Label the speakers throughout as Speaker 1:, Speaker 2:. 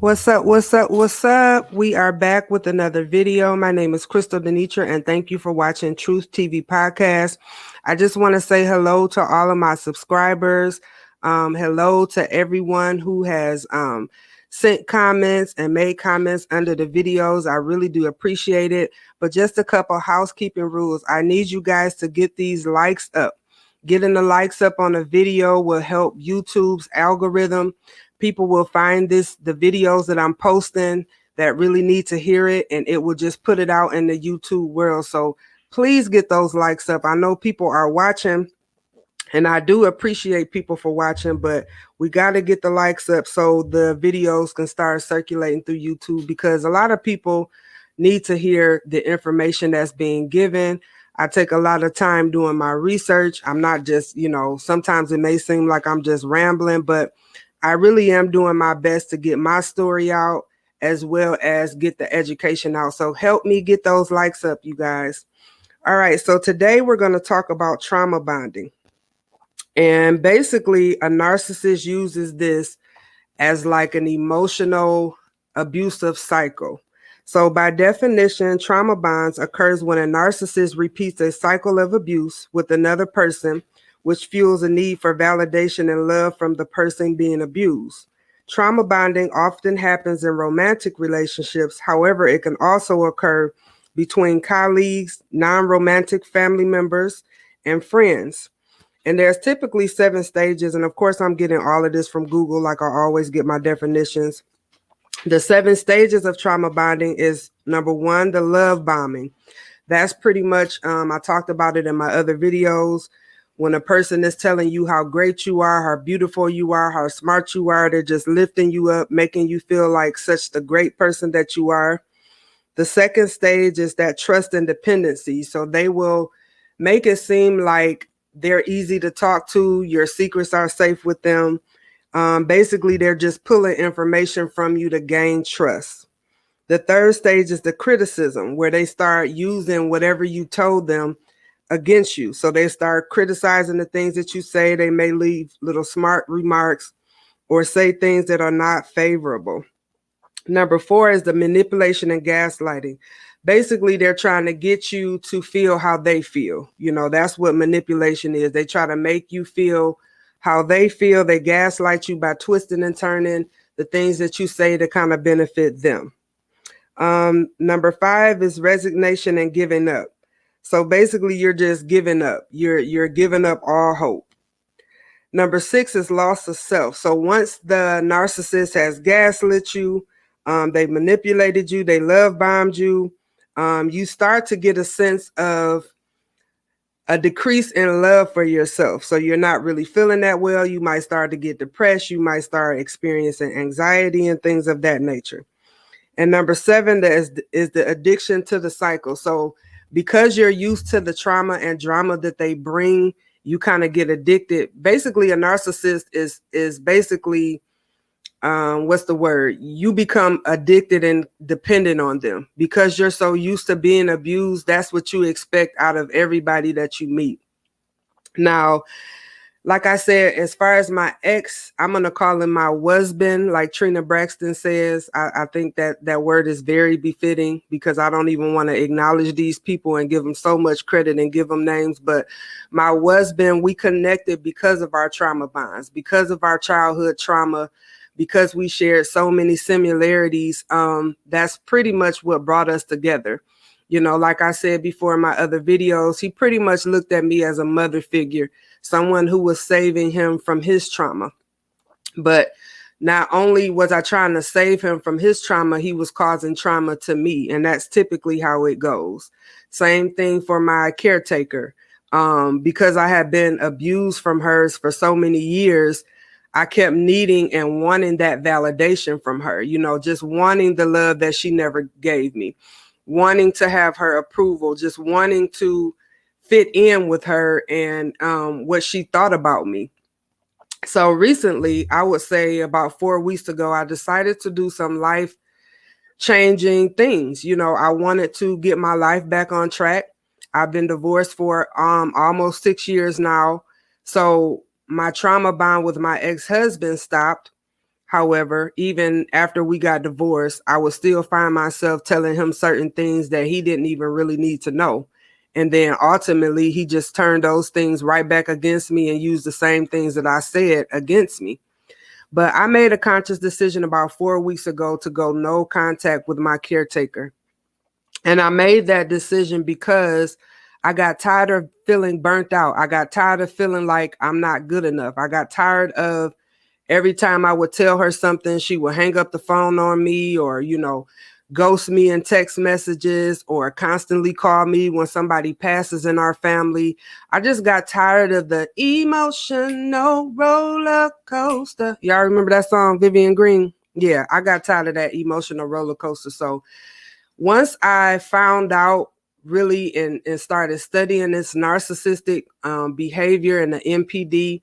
Speaker 1: What's up? What's up? What's up? We are back with another video. My name is Crystal Denitra, and thank you for watching Truth TV Podcast. I just want to say hello to all of my subscribers. Hello to everyone who has sent comments and made comments under the videos. I really do appreciate it. But just a couple housekeeping rules. I need you guys to get these likes up. Getting the likes up on a video will help YouTube's algorithm. People will find the videos that I'm posting that really need to hear it, and it will just put it out in the YouTube world. So please get those likes up. I know people are watching, and I do appreciate people for watching, but we got to get the likes up so the videos can start circulating through YouTube, because a lot of people need to hear the information that's being given. I take a lot of time doing my research. I'm not just, sometimes it may seem like I'm just rambling, but I really am doing my best to get my story out as well as get the education out. So help me get those likes up, you guys. All right, so today we're going to talk about trauma bonding. And basically, a narcissist uses this as like an emotional abusive cycle. So by definition, trauma bonds occurs when a narcissist repeats a cycle of abuse with another person, which fuels a need for validation and love from the person being abused. Trauma bonding often happens in romantic relationships. However, it can also occur between colleagues, non-romantic family members, and friends. And there's typically 7 stages. And of course, I'm getting all of this from Google, like I always get my definitions. The 7 stages of trauma bonding is number 1, the love bombing. That's pretty much, I talked about it in my other videos. When a person is telling you how great you are, how beautiful you are, how smart you are, they're just lifting you up, making you feel like such the great person that you are. The second stage is that trust and dependency. So they will make it seem like they're easy to talk to, your secrets are safe with them. Basically, they're just pulling information from you to gain trust. The third stage is the criticism, where they start using whatever you told them against you. So they start criticizing the things that you say. They may leave little smart remarks or say things that are not favorable. Number 4 is the manipulation and gaslighting. Basically, they're trying to get you to feel how they feel. That's what manipulation is. They try to make you feel how they feel. They gaslight you by twisting and turning the things that you say to kind of benefit them. Number 5 is resignation and giving up. So basically, you're just giving up. You're giving up all hope. Number 6 is loss of self. So once the narcissist has gaslit you, they manipulated you, they love bombed you, you start to get a sense of a decrease in love for yourself. So you're not really feeling that well. You might start to get depressed. You might start experiencing anxiety and things of that nature. And number 7 is the addiction to the cycle. So because you're used to the trauma and drama that they bring, you kind of get addicted. Basically, a narcissist is basically, what's the word? You become addicted and dependent on them because you're so used to being abused. That's what you expect out of everybody that you meet. Now, like I said, as far as my ex, I'm going to call him my husband, like Trina Braxton says. I think that word is very befitting because I don't even want to acknowledge these people and give them so much credit and give them names. But my husband, we connected because of our trauma bonds, because of our childhood trauma, because we shared so many similarities. That's pretty much what brought us together. Like I said before in my other videos, he pretty much looked at me as a mother figure, someone who was saving him from his trauma. But not only was I trying to save him from his trauma, he was causing trauma to me. And that's typically how it goes. Same thing for my caretaker. Because I had been abused from hers for so many years, I kept needing and wanting that validation from her, just wanting the love that she never gave me, wanting to have her approval, just wanting to fit in with her and what she thought about me. So recently, I would say about 4 weeks ago, I decided to do some life changing things. I wanted to get my life back on track. I've been divorced for almost 6 years now. So my trauma bond with my ex-husband stopped. However, even after we got divorced, I would still find myself telling him certain things that he didn't even really need to know. And then ultimately, he just turned those things right back against me and used the same things that I said against me. But I made a conscious decision about 4 weeks ago to go no contact with my caretaker. And I made that decision because I got tired of feeling burnt out. I got tired of feeling like I'm not good enough. I got tired of every time I would tell her something, she would hang up the phone on me or, ghost me in text messages or constantly call me when somebody passes in our family. I just got tired of the emotional roller coaster. Y'all remember that song, Vivian Green? Yeah, I got tired of that emotional roller coaster. So once I found out really and started studying this narcissistic behavior and the NPD,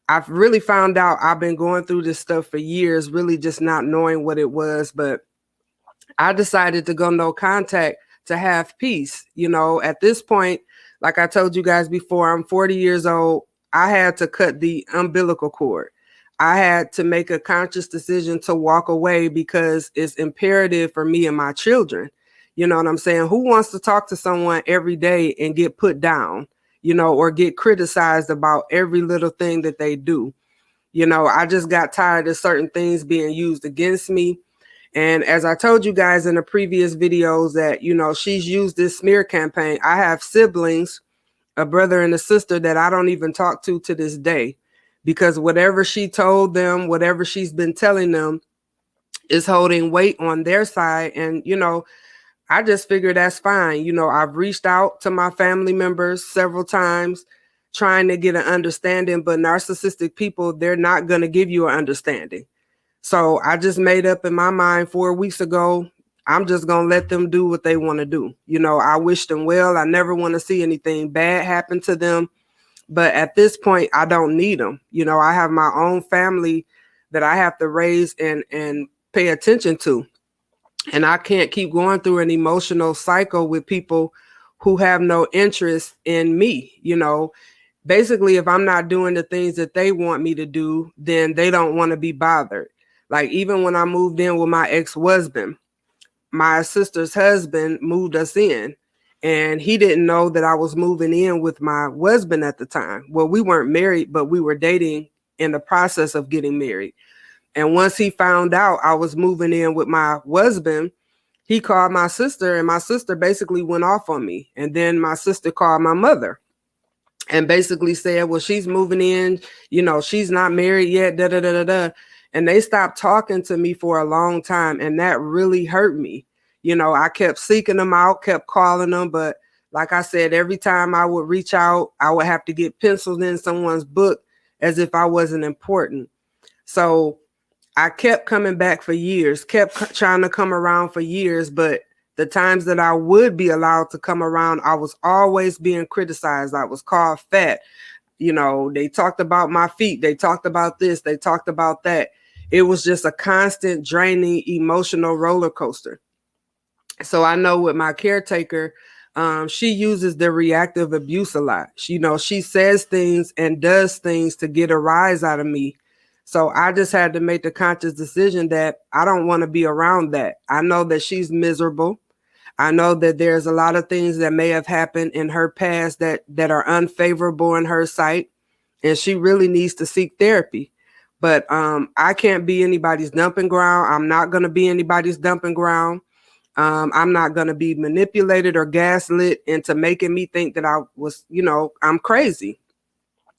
Speaker 1: I've really found out I've been going through this stuff for years, really just not knowing what it was. But I decided to go no contact to have peace. At this point, like I told you guys before, I'm 40 years old. I had to cut the umbilical cord. I had to make a conscious decision to walk away because it's imperative for me and my children. You know what I'm saying? Who wants to talk to someone every day and get put down? Or get criticized about every little thing that they do. I just got tired of certain things being used against me. And as I told you guys in the previous videos that, she's used this smear campaign. I have siblings, a brother and a sister that I don't even talk to this day because whatever she told them, whatever she's been telling them is holding weight on their side. And, I just figured that's fine. I've reached out to my family members several times trying to get an understanding, but narcissistic people, they're not going to give you an understanding. So I just made up in my mind 4 weeks ago, I'm just going to let them do what they want to do. I wish them well. I never want to see anything bad happen to them. But at this point, I don't need them. I have my own family that I have to raise and pay attention to. And I can't keep going through an emotional cycle with people who have no interest in me. Basically, if I'm not doing the things that they want me to do, then they don't want to be bothered. Like even when I moved in with my ex-husband, my sister's husband moved us in and he didn't know that I was moving in with my husband at the time. Well, we weren't married, but we were dating in the process of getting married. And once he found out I was moving in with my husband, he called my sister and my sister basically went off on me. And then my sister called my mother and basically said, well, she's moving in, she's not married yet, da, da, da, da, da. And they stopped talking to me for a long time. And that really hurt me. I kept seeking them out, kept calling them. But like I said, every time I would reach out, I would have to get penciled in someone's book as if I wasn't important. So I kept coming back for years, kept trying to come around for years. But the times that I would be allowed to come around, I was always being criticized. I was called fat. They talked about my feet. They talked about this. They talked about that. It was just a constant draining emotional roller coaster. So I know with my caretaker, she uses the reactive abuse a lot. She says things and does things to get a rise out of me. So I just had to make the conscious decision that I don't want to be around that. I know that she's miserable. I know that there's a lot of things that may have happened in her past that are unfavorable in her sight. And she really needs to seek therapy. But I can't be anybody's dumping ground. I'm not going to be anybody's dumping ground. I'm not going to be manipulated or gaslit into making me think that I was, I'm crazy.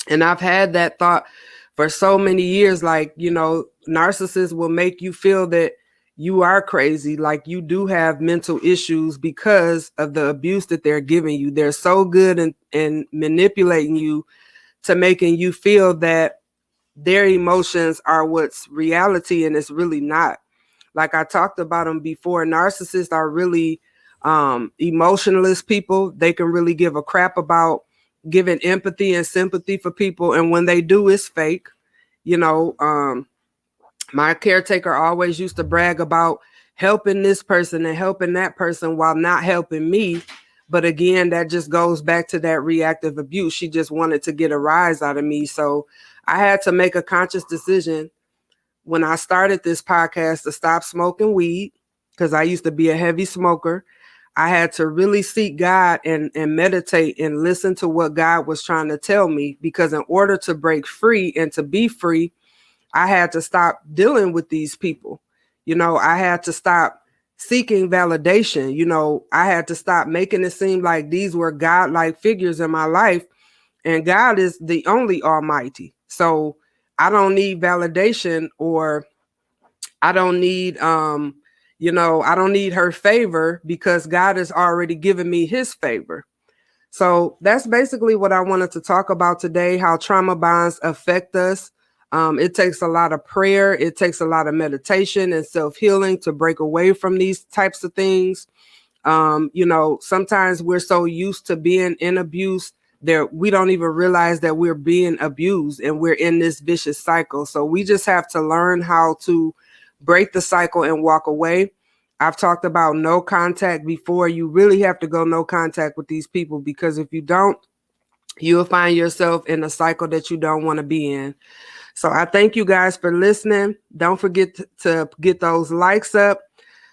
Speaker 1: And I've had that thought for so many years, like, narcissists will make you feel that you are crazy, like you do have mental issues because of the abuse that they're giving you. They're so good in manipulating you to making you feel that their emotions are what's reality, and it's really not. Like I talked about them before, narcissists are really emotionless people. They can really give a crap about giving empathy and sympathy for people. And when they do, it's fake. My caretaker always used to brag about helping this person and helping that person while not helping me. But again, that just goes back to that reactive abuse. She just wanted to get a rise out of me. So I had to make a conscious decision when I started this podcast to stop smoking weed, because I used to be a heavy smoker. I had to really seek God and meditate and listen to what God was trying to tell me, because in order to break free and to be free, I had to stop dealing with these people. I had to stop seeking validation. I had to stop making it seem like these were God-like figures in my life, and God is the only Almighty. So I don't need validation, or I don't need I don't need her favor, because God has already given me his favor. So that's basically what I wanted to talk about today, how trauma bonds affect us. It takes a lot of prayer. It takes a lot of meditation and self-healing to break away from these types of things. Sometimes we're so used to being in abuse that we don't even realize that we're being abused and we're in this vicious cycle. So we just have to learn how to break the cycle and walk away. I've talked about no contact before. You really have to go no contact with these people, because if you don't, you'll find yourself in a cycle that you don't want to be in. So I thank you guys for listening. Don't forget to get those likes up,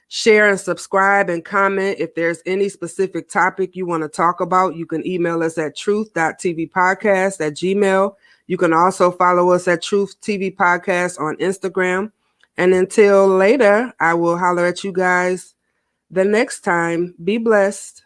Speaker 1: share and subscribe, and comment. If there's any specific topic you want to talk about, you can email us at truth.tvpodcast@gmail. You can also follow us at Truth TV Podcast on Instagram. And until later, I will holler at you guys the next time. Be blessed.